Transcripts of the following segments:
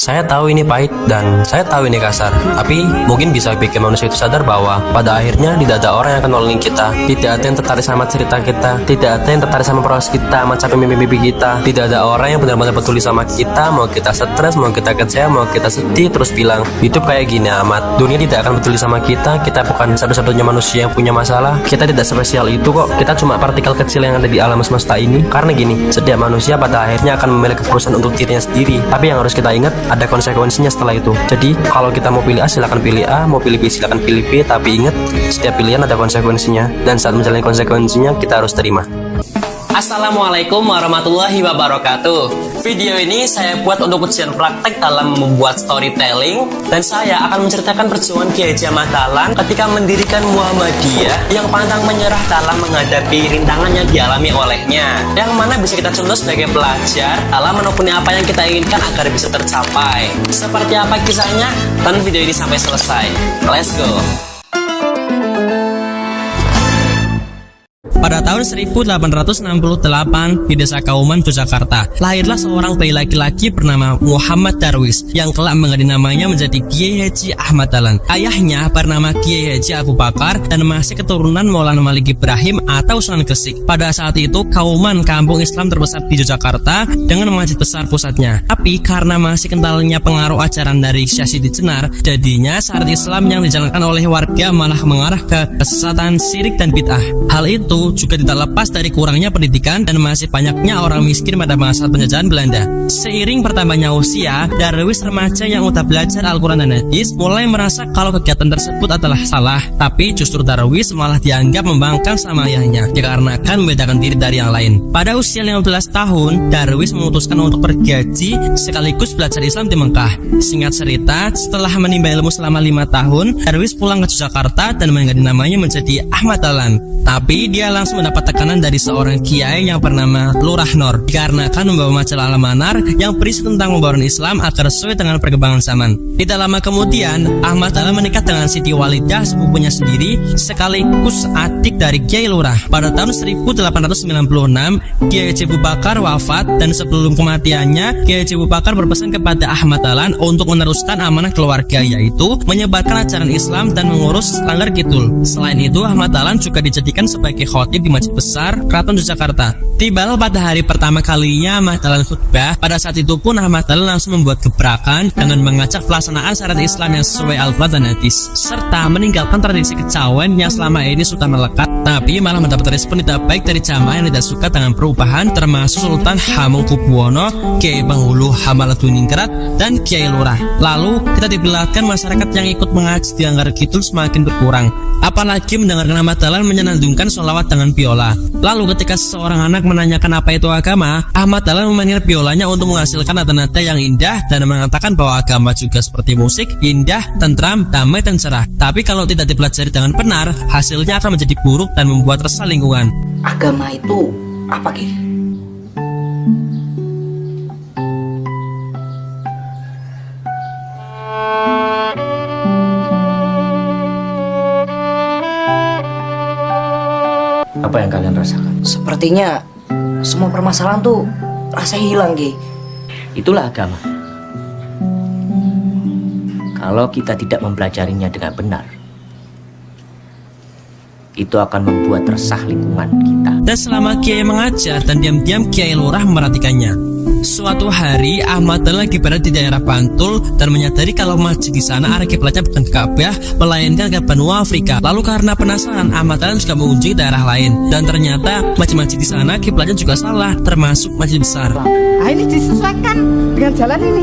Saya tahu ini pahit dan saya tahu ini kasar, tapi mungkin bisa bikin manusia itu sadar bahwa pada akhirnya tidak ada orang yang akan nolongin kita. Tidak ada yang tertarik sama cerita kita, tidak ada yang tertarik sama proses kita, mencapai mimpi-mimpi kita. Tidak ada orang yang benar-benar peduli sama kita. Mau kita stres, mau kita kecewa, mau kita sedih, terus bilang hidup kayak gini amat. Dunia tidak akan peduli sama kita. Kita bukan satu-satunya manusia yang punya masalah. Kita tidak spesial itu kok. Kita cuma partikel kecil yang ada di alam semesta ini. Karena gini, setiap manusia pada akhirnya akan memiliki keputusan untuk dirinya sendiri. Tapi yang harus kita ingat, ada konsekuensinya setelah itu. Jadi kalau kita mau pilih A silahkan pilih A, mau pilih B silahkan pilih B, tapi ingat setiap pilihan ada konsekuensinya, dan saat menjalani konsekuensinya kita harus terima. Assalamualaikum warahmatullahi wabarakatuh. Video ini saya buat untuk ujian praktek dalam membuat storytelling, dan saya akan menceritakan perjuangan Kiai Haji Ahmad Dahlan ketika mendirikan Muhammadiyah yang pantang menyerah dalam menghadapi rintangan yang dialami olehnya, yang mana bisa kita contoh sebagai pelajar dalam menekuni apa yang kita inginkan agar bisa tercapai. Seperti apa kisahnya? Tonton video ini sampai selesai. Let's go. Pada tahun 1868 di Desa Kauman, Yogyakarta, lahirlah seorang bayi laki-laki bernama Muhammad Darwis yang kelak mengganti namanya menjadi Kiai Haji Ahmad Dahlan. Ayahnya bernama Kiai Haji Abu Bakar dan masih keturunan Maulana Malik Ibrahim atau Sunan Gresik. Pada saat itu, Kauman kampung Islam terbesar di Yogyakarta dengan masjid besar pusatnya. Tapi karena masih kentalnya pengaruh ajaran dari Syekh Siti Jenar, jadinya syariat Islam yang dijalankan oleh warga malah mengarah ke kesesatan, syirik dan bid'ah. Hal itu juga tidak lepas dari kurangnya pendidikan dan masih banyaknya orang miskin pada masa penjajahan Belanda. Seiring bertambahnya usia, Darwis remaja yang udah belajar Al-Quran dan Hadis mulai merasa kalau kegiatan tersebut adalah salah. Tapi justru Darwis malah dianggap membangkang sama ayahnya dikarenakan membedakan diri dari yang lain. Pada usia 15 tahun, Darwis memutuskan untuk pergi haji sekaligus belajar Islam di Mekah. Singkat cerita, setelah menimba ilmu selama 5 tahun, Darwis pulang ke Yogyakarta dan mengganti namanya menjadi Ahmad Dahlan. Tapi dia langsung mendapat tekanan dari seorang kiai yang bernama Lurah Nur dikarenakan membawa majalah Al-Manar yang berisi tentang pembaruan Islam agar sesuai dengan perkembangan zaman. Tidak lama kemudian, Ahmad Dahlan menikah dengan Siti Walidah, sepupunya sendiri sekaligus adik dari Kiai Lurah. Pada tahun 1896, Kiai Haji Abu Bakar wafat, dan sebelum kematiannya, Kiai Haji Abu Bakar berpesan kepada Ahmad Dahlan untuk meneruskan amanah keluarga, yaitu menyebarkan ajaran Islam dan mengurus Langgar Kidul. Selain itu, Ahmad Dahlan juga dijadikan sebagai khotib di Masjid Besar Keraton Yogyakarta. Tibalah pada hari pertama kalinya Ahmad Dahlan khutbah. Pada saat itu pun Ahmad Dahlan langsung membuat gebrakan dengan mengajak pelaksanaan syariat Islam yang sesuai Al-Quran dan Hadis, serta meninggalkan tradisi kecawen yang selama ini sudah melekat, tapi malah mendapat respon tidak baik dari jamaah yang tidak suka dengan perubahan, termasuk Sultan Hamengkubuwono, Kiai Penghulu Hamalatuningrat, dan Kiai Lurah. Lalu kita diperlihatkan masyarakat yang ikut mengaji di Langgar Kidul semakin berkurang, apalagi mendengarkan Ahmad Dahlan menyenandungkan sholawat dengan biola. Lalu ketika seseorang anak menanyakan apa itu agama, Ahmad Dahlan memainkan biolanya untuk menghasilkan nada-nada yang indah dan mengatakan bahwa agama juga seperti musik, indah, tentram, damai, dan cerah. Tapi kalau tidak dipelajari dengan benar, hasilnya akan menjadi buruk dan membuat resah lingkungan. Agama itu apa, Ki? Apa yang kalian rasakan? Sepertinya semua permasalahan tuh rasa hilang, Ki. Itulah agama. Kalau kita tidak mempelajarinya dengan benar, itu akan membuat resah lingkungan kita. Dan selama Kiai mengajar dan diam-diam Kiai Lurah memperhatikannya. Suatu hari Ahmad Dahlan lagi berada di daerah Bantul dan menyadari kalau masjid di sana arah kiblatnya bukan ke Ka'bah melainkan ke benua Afrika. Lalu karena penasaran, Ahmad Dahlan juga mengunjungi daerah lain, dan ternyata masjid-masjid di sana kiblatnya juga salah, termasuk masjid besar. Nah, ini disesuaikan dengan jalan ini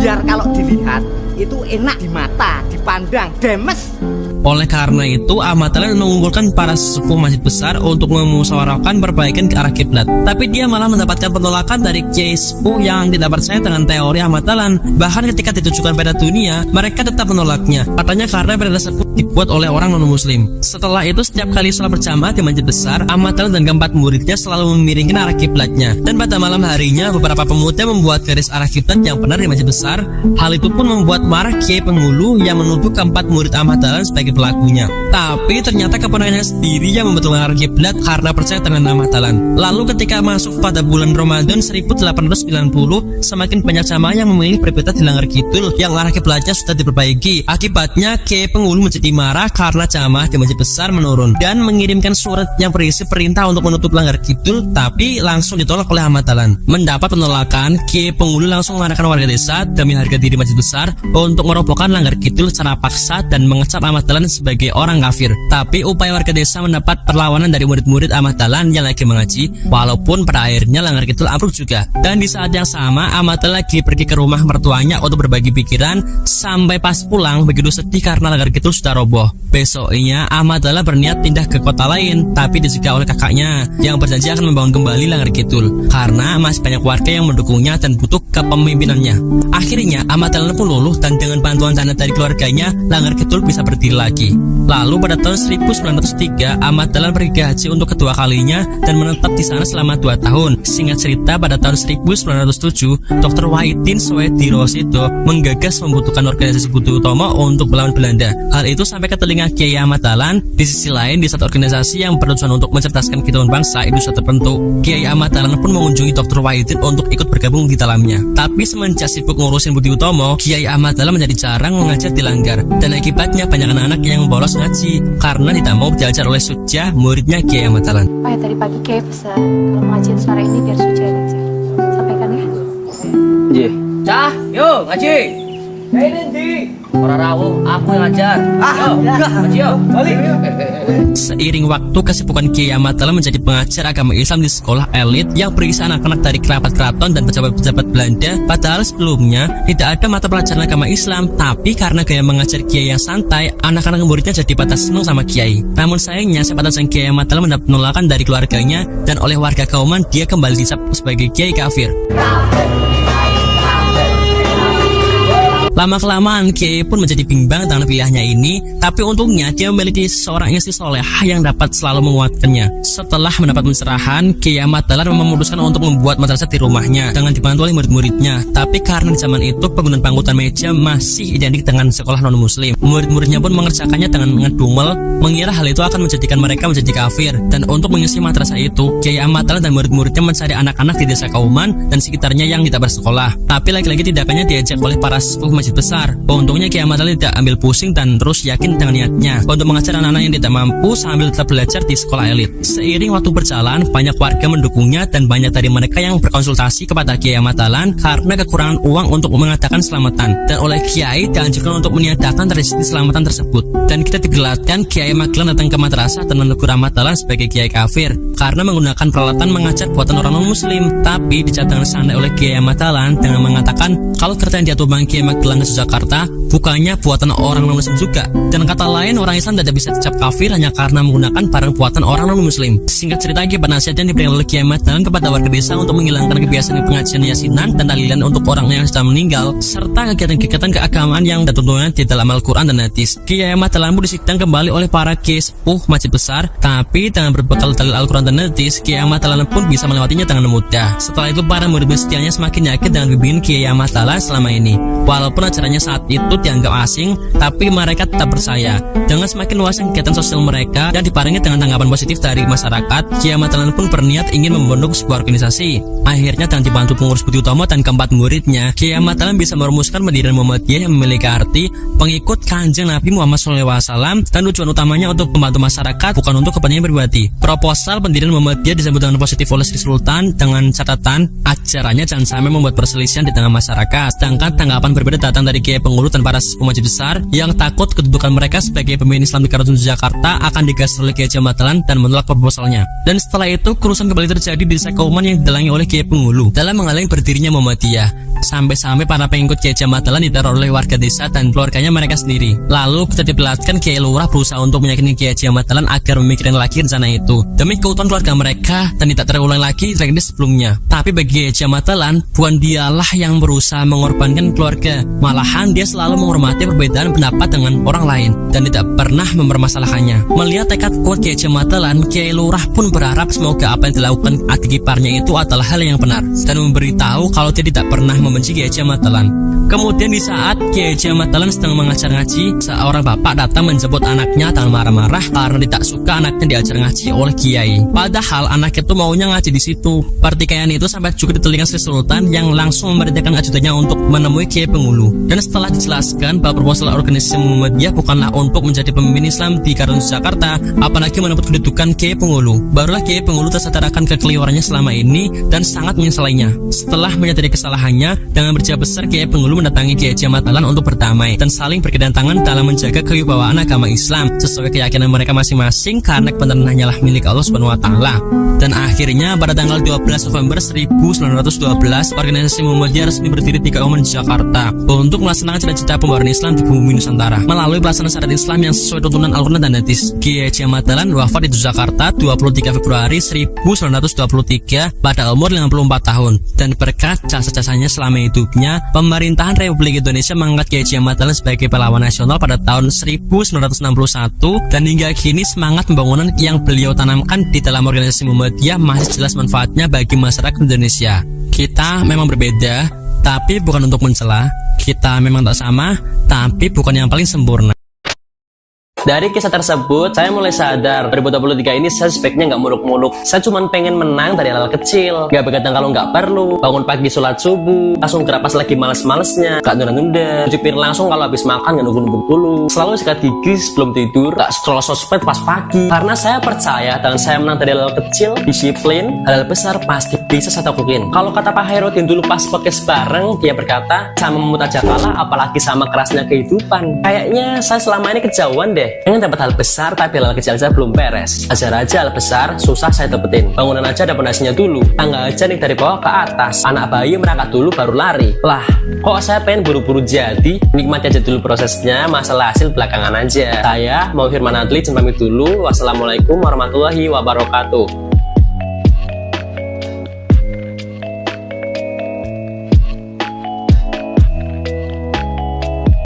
biar kalau dilihat itu enak di mata, dipandang, demes. Oleh karena itu, Ahmad Dahlan mengunggulkan para sesepuh masjid besar untuk memusyawarahkan perbaikan ke arah kiblat. Tapi dia malah mendapatkan penolakan dari kiai sepuh yang tidak percaya dengan teori Ahmad Dahlan. Bahkan ketika ditujukan pada dunia, mereka tetap menolaknya. Katanya karena pada tersebut dibuat oleh orang non-muslim. Setelah itu setiap kali sholat berjamaah di masjid besar, Ahmad Dahlan dan keempat muridnya selalu memiringkan arah kiblatnya. Dan pada malam harinya beberapa pemuda membuat garis arah kiblat yang benar di masjid besar. Hal itu pun membuat marah Kiai Penghulu yang menuduh keempat murid Ahmad Dahlan sebagai pelakunya. Tapi ternyata keponakannya sendiri yang membetulkan arah kiblat karena percaya dengan Ahmad Dahlan. Lalu ketika masuk pada bulan Ramadan 1890, semakin banyak jamaah yang memilih beribadah di Langgar Kidul yang arah kiblatnya sudah diperbaiki. Akibatnya Kiai Penghulu menjadi marah karena jamaah di masjid besar menurun dan mengirimkan surat yang berisi perintah untuk menutup Langgar Kidul, tapi langsung ditolak oleh Ahmad Dahlan. Mendapat penolakan, Kiai Penghulu langsung mengarahkan warga desa demi harga diri masjid besar untuk merobohkan Langgar Kidul secara paksa dan mengecap Ahmad Dahlan sebagai orang kafir. Tapi upaya warga desa mendapat perlawanan dari murid-murid Ahmad Dahlan yang lagi mengaji, walaupun pada akhirnya Langgar Kidul ambruk juga. Dan di saat yang sama, Ahmad Dahlan lagi pergi ke rumah mertuanya untuk berbagi pikiran. Sampai pas pulang begitu sedih karena Langgar Kidul sudah roboh. Besoknya Ahmad Dahlan berniat pindah ke kota lain, tapi dicegah oleh kakaknya yang berjanji akan membangun kembali Langgar Kidul karena masih banyak warga yang mendukungnya dan butuh kepemimpinannya. Akhirnya Ahmad Dahlan pun luluh dan dengan bantuan dana dari keluarganya, Langgar Kidul bisa berdiri lagi. Lalu pada tahun 1903 Ahmad Dahlan pergi ke haji untuk kedua kalinya dan menetap di sana selama 2 tahun. Singkat cerita, pada tahun 1907 Dr. Wahidin Soedirosido menggagas membutuhkan organisasi Budi Utomo untuk melawan Belanda. Hal itu sampai ke telinga Kiai Ahmad Dahlan. Di sisi lain, di satu organisasi yang bertujuan untuk mencerdaskan kehidupan bangsa Indonesia terbentuk, Kiai Ahmad Dahlan pun mengunjungi Dr. Wahidin untuk ikut bergabung di dalamnya. Tapi semenjak sibuk ngurusin Budi Utomo, Kiai Ahmad Dahlan menjadi jarang mengajar di Langgar, dan akibatnya banyak anak-anak yang bolos ngaji karena tidak mau diajar oleh Sutja, muridnya Kiai Ahmad Dahlan. Oh ya, tadi pagi Kiai pesan kalau mengajian sore ini biar Suci yang ngajar. Sampaikan ya. Iya. Cah, yuk ngaji. Ini di. Orang rawuh, aku yang ngajar. Yo, ngaji yuk. Balik. Seiring waktu, kesibukan Kiai Ahmad Dahlan menjadi pengajar agama Islam di sekolah elit yang berisi anak-anak dari kerabat keraton dan pejabat-pejabat Belanda. Padahal sebelumnya tidak ada mata pelajaran agama Islam, tapi karena gaya mengajar Kiai yang santai, anak-anak muridnya jadi patah senang sama Kiai. Namun sayangnya, sepatah sang Kiai Ahmad Dahlan mendapat penolakan dari keluarganya dan oleh warga Kauman, dia kembali dicap sebagai Kiai kafir. Lama-kelamaan Kiai pun menjadi bimbang dengan pilihannya ini, tapi untungnya dia memiliki seorang istri solehah yang dapat selalu menguatkannya. Setelah mendapat pencerahan, Kiai Ahmad Dahlan memutuskan untuk membuat madrasah di rumahnya dengan dibantu oleh murid-muridnya. Tapi karena di zaman itu penggunaan pangkutan meja masih identik dengan sekolah non-muslim, murid-muridnya pun mengerjakannya dengan ngedumel, mengira hal itu akan menjadikan mereka menjadi kafir. Dan untuk mengisi madrasah itu, Kiai Ahmad Dahlan dan murid-muridnya mencari anak-anak di desa Kauman dan sekitarnya yang tidak bersekolah. Tapi lagi-lagi tindakannya diajak oleh para sepuh masjid besar. Untungnya Kiai Ahmad Dahlan tidak ambil pusing dan terus yakin dengan niatnya untuk mengajar anak-anak yang tidak mampu sambil tetap belajar di sekolah elit. Seiring waktu berjalan, banyak warga mendukungnya dan banyak dari mereka yang berkonsultasi kepada Kiai Ahmad Dahlan karena kekurangan uang untuk mengadakan selamatan, dan oleh Kiai dianjurkan untuk meniadakan tradisi selamatan tersebut. Dan kita diperlihatkan Kiai Ahmad Dahlan datang ke madrasah dan menegur Ahmad Dahlan sebagai Kiai kafir karena menggunakan peralatan mengajar buatan orang non-muslim. Tapi dijawab dengan santai oleh Kiai Ahmad Dahlan dengan mengatakan kalau kereta yang diaturbang Kiai Ahmad Dahlan ke Jakarta bukannya buatan orang non-muslim juga, dan kata lain orang Islam tidak bisa dicap kafir hanya karena menggunakan barang buatan orang non-muslim. Singkat cerita, akibat nasihat yang diberikan oleh Kiai Ahmad Dahlan kepada warga desa untuk menghilangkan kebiasaan pengajian yasinan dan tahlilan untuk orang yang sudah meninggal, serta kegiatan-kegiatan keagamaan yang tentunya di dalam Al-Quran dan hadis. Kiai Ahmad Dahlan pun disidang kembali oleh para kiai sepuh masjid besar, tapi dengan berbekal dalil Al-Quran dan hadis, Kiai Ahmad Dahlan pun bisa melewatinya dengan mudah. Setelah itu para murid setianya semakin yakin dengan bimbingan Kiai Ahmad Dahlan selama ini. Walaupun acaranya saat itu dianggap asing, tapi mereka tetap percaya. Dengan semakin luasnya kegiatan sosial mereka dan dibarengi dengan tanggapan positif dari masyarakat, Kiai Ahmad Dahlan pun berniat ingin membentuk sebuah organisasi. Akhirnya dengan dibantu pengurus Budi Utomo dan keempat muridnya, Kiai Ahmad Dahlan bisa merumuskan pendirian Muhammadiyah yang memiliki arti pengikut Kanjeng Nabi Muhammad SAW, dan tujuan utamanya untuk membantu masyarakat, bukan untuk kepentingan pribadi. Proposal pendirian Muhammadiyah disambut dengan positif oleh Sri Sultan dengan catatan ajarannya jangan sampai membuat perselisihan di tengah masyarakat. Sedangkan tanggapan berbeda datang dari Kiai Penghulu dan para sepuh masjid besar yang takut kedudukan mereka sebagai pemimpin Islam di Keraton Jakarta akan digas oleh Kiai Ahmad Dahlan dan menolak proposalnya. Dan setelah itu kerusuhan kembali terjadi di desa Kauman yang didalangi oleh Kiai Penghulu dalam menghalangi berdirinya Muhammadiyah. Sampai-sampai para pengikut Kiai Ahmad Dahlan diteror oleh warga desa dan keluarganya mereka sendiri. Lalu kita diperlihatkan Kiai Lurah berusaha untuk meyakinkan Kiai Ahmad Dahlan agar memikirkan lagi rencana itu demi keutuhan keluarga mereka dan tidak terulang lagi tragedi sebelumnya. Tapi bagi Kiai Ahmad Dahlan, bukan dialah yang berusaha mengorbankan keluarga, Malahan dia selalu menghormati perbedaan pendapat dengan orang lain dan tidak pernah mempermasalahkannya. Melihat tekad kuat Kiai Haji Ahmad Dahlan, Kiai Lurah pun berharap semoga apa yang dilakukan adik iparnya itu adalah hal yang benar dan memberitahu kalau dia tidak pernah membenci Kiai Haji Ahmad Dahlan. Kemudian di saat Kiai Haji Ahmad Dahlan sedang mengajar ngaji, seorang bapak datang menjemput anaknya dengan marah-marah karena tidak suka anaknya diajar ngaji oleh Kiai. Padahal anak itu maunya ngaji di situ. Pertikaian itu sampai juga di telinga Sri Sultan yang langsung memerintahkan ajudannya untuk menemui Kiai Penghulu. Dan setelah dijelaskan bahwa proposal organisasi Muhammadiyah bukanlah untuk menjadi pemimpin Islam di Karawaci Jakarta, apalagi mendapat kedudukan Kiai Penghulu, barulah Kiai Penghulu tersadar akan kekeliruannya selama ini dan sangat menyesalinya. Setelah menyadari kesalahannya, dengan berjiwa besar Kiai Penghulu mendatangi Kiai Haji Ahmad Dahlan untuk berdamai dan saling bergandengan tangan dalam menjaga kewibawaan agama Islam sesuai keyakinan mereka masing-masing karena kebenaran hanyalah milik Allah Subhanahu wa taala. Dan akhirnya pada tanggal 12 November 1912, organisasi Muhammadiyah resmi berdiri di Kauman Jakarta untuk melaksanakan cita-cita pembaruan Islam di bumi Nusantara melalui pelaksanaan syariat Islam yang sesuai tuntunan Al-Quran dan Hadis. Kiai Haji Ahmad Dahlan wafat di Jakarta 23 Februari 1923 pada umur 54 tahun, dan berkat jasa-jasanya selama hidupnya, pemerintahan Republik Indonesia mengangkat Kiai Haji Ahmad Dahlan sebagai pahlawan nasional pada tahun 1961, dan hingga kini semangat pembangunan yang beliau tanamkan di dalam organisasi Muhammadiyah masih jelas manfaatnya bagi masyarakat Indonesia. Kita memang berbeda, tapi bukan untuk mencela. Kita memang tak sama, tapi bukan yang paling sempurna. Dari kisah tersebut, saya mulai sadar 2023 ini saya sebaiknya nggak muluk-muluk. Saya cuma pengen menang dari hal-hal kecil, nggak begadang kalau nggak perlu, bangun pagi sholat subuh, langsung gerak pas lagi males-malesnya, nggak nunda-nunda, cuci piring langsung kalau habis makan, nggak nunggu-nunggu dulu, selalu sikat gigi sebelum tidur, nggak scroll sosmed pas pagi. Karena saya percaya dengan saya menang dari hal-hal kecil, disiplin, hal-hal besar pasti bisa saya taklukin. Kalau kata Pak Hairudin dulu pas podcast bareng, dia berkata, sama memut aja kalah, apalagi sama kerasnya kehidupan. Kayaknya saya selama ini kejauhan deh. Pengen dapat hal besar tapi hal kecil aja belum beres. Ajar aja hal besar, susah saya dapetin. Bangunan aja ada pondasinya dulu. Tangga aja nih dari bawah ke atas. Anak bayi merangkak dulu baru lari. Lah, kok saya pengen buru-buru jadi? Nikmati aja dulu prosesnya, masalah hasil belakangan aja. Saya mau Firman Adli, pamit dulu. Wassalamualaikum warahmatullahi wabarakatuh.